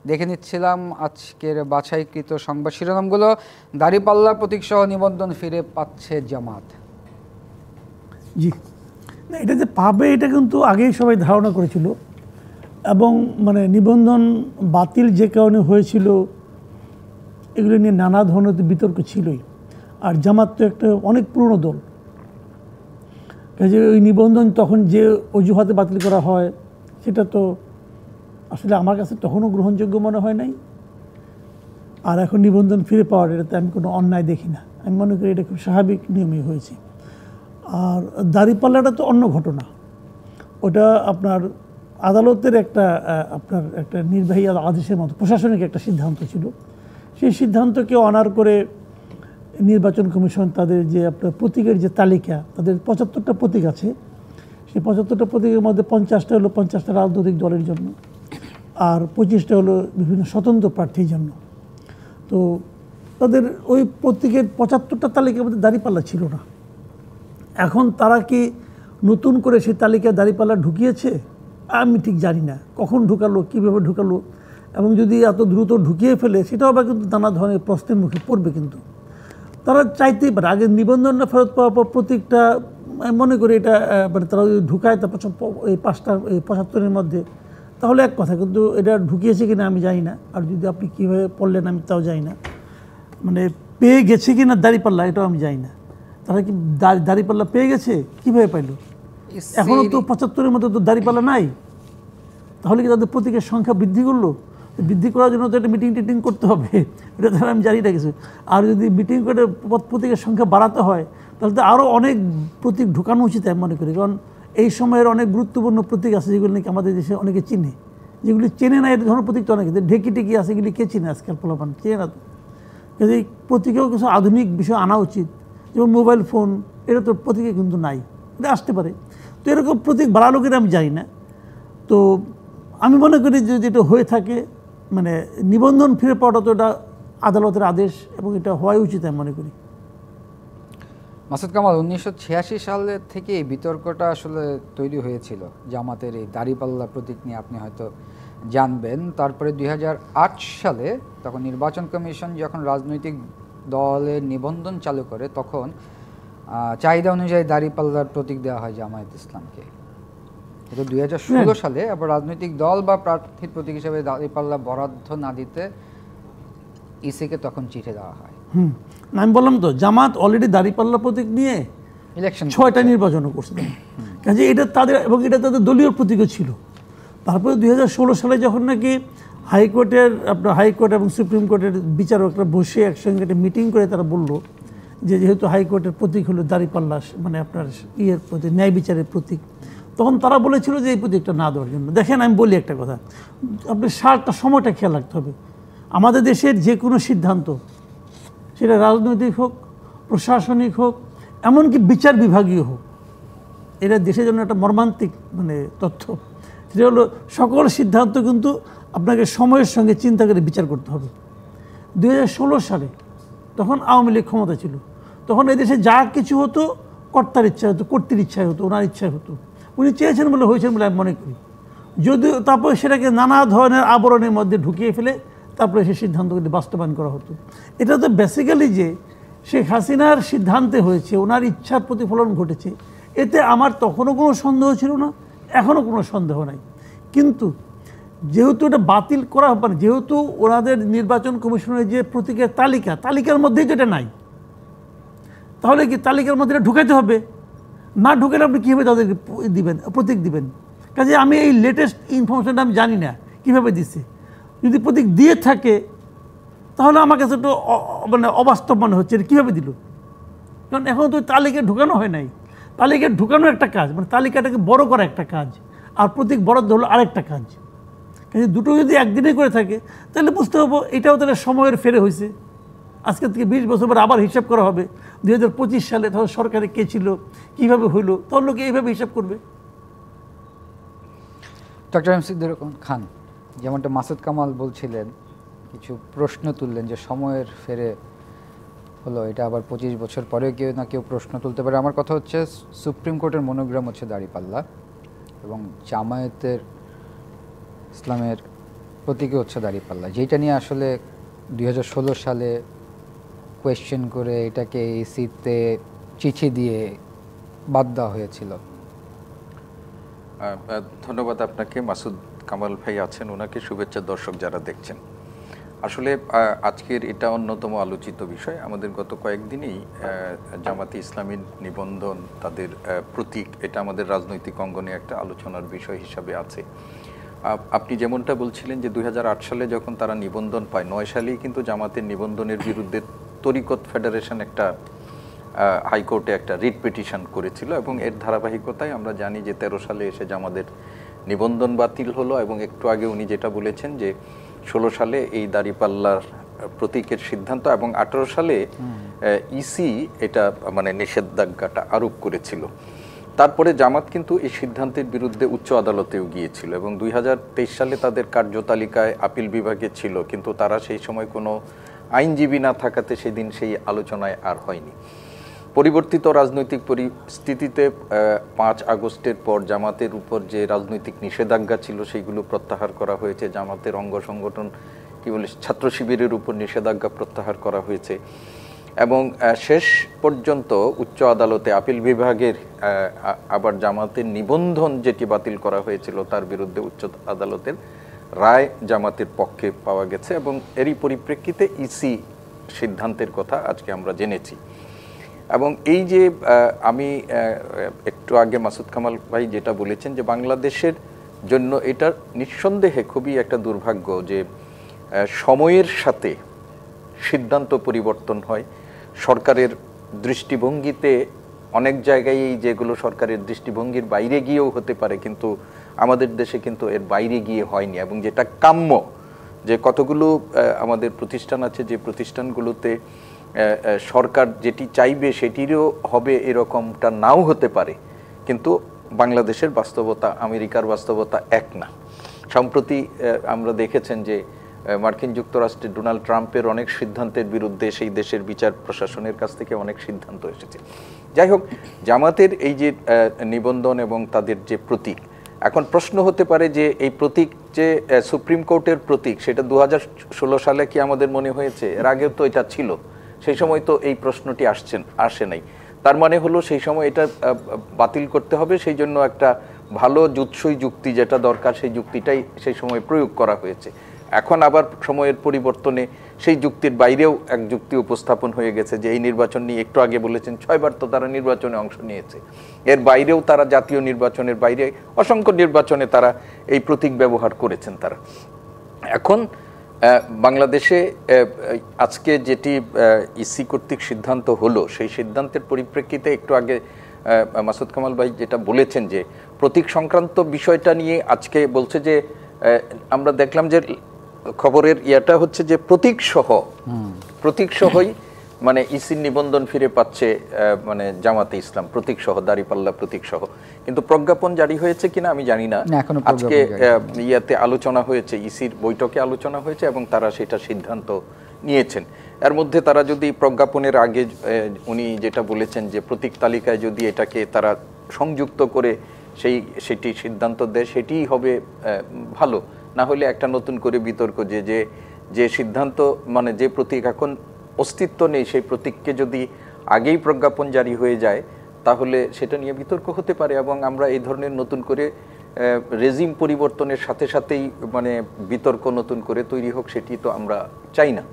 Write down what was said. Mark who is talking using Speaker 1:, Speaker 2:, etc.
Speaker 1: দেখে নিচ্ছিলাম আজকের বাছাইকৃত সংবাদ শিরোনামগুলো। দাঁড়িপাল্লা প্রতীক সহ নিবন্ধন ফিরে পাচ্ছে জামাত।
Speaker 2: জি, এটা যে পাবে এটা কিন্তু আগেই সবাই ধারণা করেছিল, এবং মানে নিবন্ধন বাতিল যে কারণে হয়েছিল এগুলো নিয়ে নানা ধরনের বিতর্ক ছিলই। আর জামাত তো একটা অনেক পুরনো দল, কাজে ওই নিবন্ধন তখন যে অজুহাতে বাতিল করা হয় সেটা তো আসলে আমার কাছে তখনও গ্রহণযোগ্য মনে হয় নাই। আর এখন নিবন্ধন ফিরে পাওয়ার এটাতে আমি কোনো অন্যায় দেখি না। আমি মনে করি এটা খুব স্বাভাবিক নিয়মই হয়েছে। আর দাঁড়িপাল্লাটা তো অন্য ঘটনা, ওটা আপনার আদালতের আপনার একটা নির্বাহী আদেশের মতো প্রশাসনিক একটা সিদ্ধান্ত ছিল। সেই সিদ্ধান্তকে অনার করে নির্বাচন কমিশন তাদের যে আপনার প্রতীকের যে তালিকা, তাদের ৭৫টা প্রতীক আছে, সেই ৭৫টা প্রতীকের মধ্যে ৫০টা হলো ৫০টা রাজনৈতিক দলের জন্য, আর ২৫টা হলো বিভিন্ন স্বতন্ত্র প্রার্থীর জন্য। তো তাদের ওই প্রতীকের ৭৫টা তালিকার মধ্যে দাঁড়িপাল্লা ছিল না। এখন তারা কি নতুন করে সেই তালিকায় দাঁড়িপাল্লা ঢুকিয়েছে? আমি ঠিক জানি না কখন ঢুকালো, কীভাবে ঢুকালো, এবং যদি এত দ্রুত ঢুকিয়ে ফেলে সেটাও আবার কিন্তু নানা ধরনের প্রশ্নের মুখে পড়বে। কিন্তু তারা চাইতেই পারে আগে নিবন্ধনটা ফেরত পাওয়ার পর প্রতীকটা, মনে করি এটা মানে তারা যদি ঢুকায় তারপর এই ৭৫-এর মধ্যে, তাহলে এক কথা। কিন্তু এটা ঢুকিয়েছে কিনা আমি জানি না। আর যদি আপনি কীভাবে পড়লেন আমি তাও জানি না, মানে পেয়ে গেছে কিনা দাঁড়িপাল্লা এটাও আমি জানি না। তারা কি দাঁড়িপাল্লা পেয়ে গেছে, কীভাবে পাইল? এখনও তো ৭৫-এর মধ্যে তো দাঁড়িপাল্লা নাই। তাহলে কি তাদের প্রতীকের সংখ্যা বৃদ্ধি করলো? বৃদ্ধি করার জন্য তো একটা মিটিং টিটিং করতে হবে, এটা তাহলে আমি জানি না কিছু। আর যদি মিটিং করে প্রতীকের সংখ্যা বাড়াতে হয় তাহলে তো আরও অনেক প্রতীক ঢুকানো উচিত আমি মনে করি। কারণ এই সময়ের অনেক গুরুত্বপূর্ণ প্রতীক আছে যেগুলো নাকি আমাদের দেশে অনেকে চিনে, যেগুলি চেনে না এই ধরনের প্রতীক তো অনেকে। ঢেকি টেকি আছে, এগুলি কে চিনে? আজকাল পোলাপান চেনে না তো। কিন্তু এই প্রতীকেও কিছু আধুনিক বিষয় আনা উচিত, যেমন মোবাইল ফোন, এটা তো প্রতীকে কিন্তু নাই, এটা আসতে পারে। তো এরকম প্রতীক বাড়ালো কিনা আমি জানি না। তো আমি মনে করি যদি এটা হয়ে থাকে, মানে নিবন্ধন ফিরে পাওয়াটা তো এটা আদালতের আদেশ, এবং এটা হওয়াই উচিত আমি মনে করি।
Speaker 1: মাসুদ কামাল, ১৯৮৬ সালে থেকে এই বিতর্কটা আসলে তৈরি হয়েছিল জামাতের এই দাঁড়িপাল্লা প্রতীক নিয়ে, আপনি হয়তো জানবেন। তারপরে ২০০৮ সালে তখন নির্বাচন কমিশন যখন রাজনৈতিক দলের নিবন্ধন চালু করে, তখন চাহিদা অনুযায়ী দাঁড়িপাল্লার প্রতীক দেওয়া হয় জামায়াত ইসলামকে। কিন্তু ২০১৬ সালে আবার রাজনৈতিক দল বা প্রার্থীর প্রতীক হিসেবে দাঁড়িপাল্লা বরাদ্দ না দিতে ইসিকে তখন চিঠি দেওয়া হয়।
Speaker 2: আমি বললাম তো, জামাত অলরেডি দাঁড়িপাল্লা প্রতীক নিয়ে ইলেকশন ৬টা নির্বাচনও করছে, কাজে এটা তাদের, এবং এটা তাদের দলীয় প্রতীকও ছিল। তারপরে ২০১৬ সালে যখন নাকি হাইকোর্ট এবং সুপ্রিম কোর্টের বিচারকরা বসে একসঙ্গে একটা মিটিং করে তারা বলল যে যেহেতু হাইকোর্টের প্রতীক হলো দাঁড়িপাল্লা, মানে আপনার প্রতীক, ন্যায় বিচারের প্রতীক, তখন তারা বলেছিল যে এই প্রতীকটা না দেওয়ার জন্য। দেখেন আমি বলি একটা কথা, আপনি সময়টা খেয়াল রাখতে হবে। আমাদের দেশের যে কোনো সিদ্ধান্ত, সেটা রাজনৈতিক হোক, প্রশাসনিক হোক, এমনকি বিচার বিভাগীয় হোক, এটা দেশের জন্য একটা মর্মান্তিক মানে তথ্য। সেটা হলো সকল সিদ্ধান্ত কিন্তু আপনাকে সময়ের সঙ্গে চিন্তা করে বিচার করতে হবে। ২০১৬ সালে তখন আওয়ামী লীগ ক্ষমতা ছিল, তখন এদেশে যা কিছু হতো কর্তার ইচ্ছা হতো, কর্তৃর ইচ্ছায় হতো, ওনার ইচ্ছায় হতো। উনি চেয়েছেন বলে হয়েছেন বলে আমি মনে করি। যদিও তারপরে সেটাকে নানা ধরনের আবরণের মধ্যে ঢুকিয়ে ফেলে তারপরে সেই সিদ্ধান্তগুলি বাস্তবায়ন করা হতো। এটা তো বেসিক্যালি যে শেখ হাসিনার সিদ্ধান্তে হয়েছে, ওনার ইচ্ছার প্রতিফলন ঘটেছে, এতে আমার তখনও কোনো সন্দেহ ছিল না, এখনও কোনো সন্দেহ নাই। কিন্তু যেহেতু এটা বাতিল করা হবে, যেহেতু ওনাদের নির্বাচন কমিশনের যে প্রতীকের তালিকার মধ্যেই তো এটা নাই, তাহলে কি তালিকার মধ্যে এটা ঢুকাইতে হবে? না ঢুকালে আপনি কীভাবে তাদেরকে দিবেন, প্রতীক দিবেন? কাজে আমি এই লেটেস্ট ইনফরমেশনটা আমি জানি না কীভাবে দিচ্ছে। যদি প্রতীক দিয়ে থাকে তাহলে আমার কাছে একটু মানে অবাস্তব মনে হচ্ছে, এটা কীভাবে দিল? কারণ এখন তো তালিকায় ঢুকানো হয় নাই। তালিকায় ঢুকানো একটা কাজ, মানে তালিকাটাকে বড় করা একটা কাজ, আর প্রতীক বরাদ্দ হলো আরেকটা কাজ। কিন্তু দুটো যদি একদিনে করে থাকে তাহলে বুঝতে হবে এটাও তাহলে সময়ের ফেরে হয়েছে। আজকে থেকে ২০ বছর পর আবার হিসাব করা হবে ২০২৫ সালে, তাহলে সরকারে কে ছিল, কীভাবে হইলো, তখন লোকে এইভাবে হিসাব করবে।
Speaker 1: ডক্টর এম সিদ্দিকুর খান, যেমনটা মাসুদ কামাল বলছিলেন, কিছু প্রশ্ন তুললেন যে সময়ের ফেরে হলো, এটা আবার ২৫ বছর পরে কেউ না কেউ প্রশ্ন তুলতে পারে। আমার কথা হচ্ছে, সুপ্রিম কোর্টের মনোগ্রাম হচ্ছে দাঁড়িপাল্লা, এবং জামায়াতের ইসলামের প্রতীকী হচ্ছে দাঁড়িপাল্লা, যেটা নিয়ে আসলে 2016 সালে কোয়েশ্চেন করে এটাকে ইসিতে চিঠি দিয়ে বাদ দেওয়া হয়েছিল।
Speaker 3: ধন্যবাদ আপনাকে। মাসুদ কামাল ভাই আছেন, ওনাকে শুভেচ্ছা। দর্শক যারা দেখছেন, আসলে আজকের এটা অন্যতম আলোচিত বিষয়। আমাদের গত কয়েকদিনেই জামাতে ইসলামীর নিবন্ধন, তাদের প্রতীক, এটা আমাদের রাজনৈতিক অঙ্গনে একটা আলোচনার বিষয় হিসাবে আছে। আপনি যেমনটা বলছিলেন যে 2008 সালে যখন তারা নিবন্ধন পায়, 9 সালেই কিন্তু জামাতের নিবন্ধনের বিরুদ্ধে তরিকত ফেডারেশন একটা হাইকোর্টে একটা রিট পিটিশন করেছিল, এবং এর ধারাবাহিকতায় আমরা জানি যে 13 সালে এসে জামাতের নিবন্ধন বাতিল হলো। এবং একটু আগে উনি যেটা বলেছেন যে 16 সালে এই দাঁড়িপাল্লার প্রতীকের সিদ্ধান্ত, এবং 18 সালে ইসি এটা মানে নিষেধাজ্ঞাটা আরোপ করেছিল। তারপরে জামাত কিন্তু এই সিদ্ধান্তের বিরুদ্ধে উচ্চ আদালতেও গিয়েছিল, এবং 2023 সালে তাদের কার্যতালিকায় আপিল বিভাগে ছিল, কিন্তু তারা সেই সময় কোনো আইনজীবী না থাকাতে সেদিন সেই আলোচনায় আর হয়নি। পরিবর্তিত রাজনৈতিক পরিস্থিতিতে 5 আগস্টের পর জামাতের উপর যে রাজনৈতিক নিষেধাজ্ঞা ছিল সেইগুলো প্রত্যাহার করা হয়েছে। জামাতের অঙ্গ সংগঠন কি বলে ছাত্র শিবিরের উপর নিষেধাজ্ঞা প্রত্যাহার করা হয়েছে, এবং শেষ পর্যন্ত উচ্চ আদালতে আপিল বিভাগের আবার জামাতের নিবন্ধন যেটি বাতিল করা হয়েছিল তার বিরুদ্ধে উচ্চ আদালতের রায় জামাতের পক্ষে পাওয়া গেছে, এবং এরই পরিপ্রেক্ষিতে ইসি সিদ্ধান্তের কথা আজকে আমরা জেনেছি। এবং এই যে আমি একটু আগে মাসুদ কামাল ভাই যেটা বলেছেন যে বাংলাদেশের জন্য এটা নিঃসন্দেহে খুবই একটা দুর্ভাগ্য যে সময়ের সাথে সিদ্ধান্ত পরিবর্তন হয়। সরকারের দৃষ্টিভঙ্গিতে অনেক জায়গায় যেগুলো সরকারের দৃষ্টিভঙ্গির বাইরে গিয়েও হতে পারে, কিন্তু আমাদের দেশে কিন্তু এর বাইরে গিয়ে হয়নি। এবং যেটা কাম্য, যে কতগুলো আমাদের প্রতিষ্ঠান আছে যে প্রতিষ্ঠানগুলোতে সরকার যেটি চাইবে সেটিরও হবে এরকমটা নাও হতে পারে, কিন্তু বাংলাদেশের বাস্তবতা আমেরিকার বাস্তবতা এক না। সম্প্রতি আমরা দেখেছেন যে মার্কিন যুক্তরাষ্ট্রে ডোনাল্ড ট্রাম্পের অনেক সিদ্ধান্তের বিরুদ্ধে সেই দেশের বিচার প্রশাসনের কাছ থেকে অনেক সিদ্ধান্ত এসেছে। যাই হোক, জামাতের এই যে নিবন্ধন এবং তাদের যে প্রতীক, এখন প্রশ্ন হতে পারে যে এই প্রতীক যে সুপ্রিম কোর্টের প্রতীক, সেটা 2016 সালে কি আমাদের মনে হয়েছে? এর আগেও তো এটা ছিল, সেই সময় তো এই প্রশ্নটি আসে নাই। তার মানে হলো সেই সময় এটা বাতিল করতে হবে, সেই জন্য একটা ভালো জুৎসই যুক্তি যেটা দরকার সেই যুক্তিটাই সেই সময় প্রয়োগ করা হয়েছে। এখন আবার সময়ের পরিবর্তনে সেই যুক্তির বাইরেও এক যুক্তি উপস্থাপন হয়ে গেছে যে এই নির্বাচন নিয়ে একটু আগে বলেছেন 6 বার তো তারা নির্বাচনে অংশ নিয়েছে, এর বাইরেও তারা জাতীয় নির্বাচনের বাইরে অসংখ্য নির্বাচনে তারা এই প্রতীক ব্যবহার করেছেন তারা। এখন বাংলাদেশে আজকে যেটি ইসি কর্তৃক সিদ্ধান্ত হলো, সেই সিদ্ধান্তের পরিপ্রেক্ষিতে একটু আগে মাসুদ কামাল ভাই যেটা বলেছেন যে প্রতীক সংক্রান্ত বিষয়টা নিয়ে আজকে বলছে যে আমরা দেখলাম যে খবরের ইয়াটা হচ্ছে যে প্রতীক সহই মানে ইসির নিবন্ধন ফিরে পাচ্ছে মানে জামাতে ইসলাম প্রতীক সহ, দাঁড়িপাল্লা প্রতীক সহ। কিন্তু প্রজ্ঞাপন জারি হয়েছে কিনা আমি জানি না। আজকে ইয়াতে আলোচনা হয়েছে, ইসির বৈঠকে আলোচনা হয়েছে এবং তারা সেটা সিদ্ধান্ত নিয়েছেন। এর মধ্যে তারা যদি প্রজ্ঞাপনের আগে উনি যেটা বলেছেন যে প্রতীক তালিকায় যদি এটাকে তারা সংযুক্ত করে সেটি সিদ্ধান্ত দেয় সেটিই হবে ভালো। না হলে একটা নতুন করে বিতর্ক যে সিদ্ধান্ত মানে যে প্রতীক এখন অস্তিত্ব নেই সেই প্রতীককে যদি আগেই প্রজ্ঞাপন জারি হয়ে যায় তাহলে সেটা নিয়ে বিতর্ক হতে পারে, এবং আমরা এই ধরনের নতুন করে রেজিম পরিবর্তনের সাথে সাথেই মানে বিতর্ক নতুন করে তৈরি হোক সেটি তো আমরা চাই না।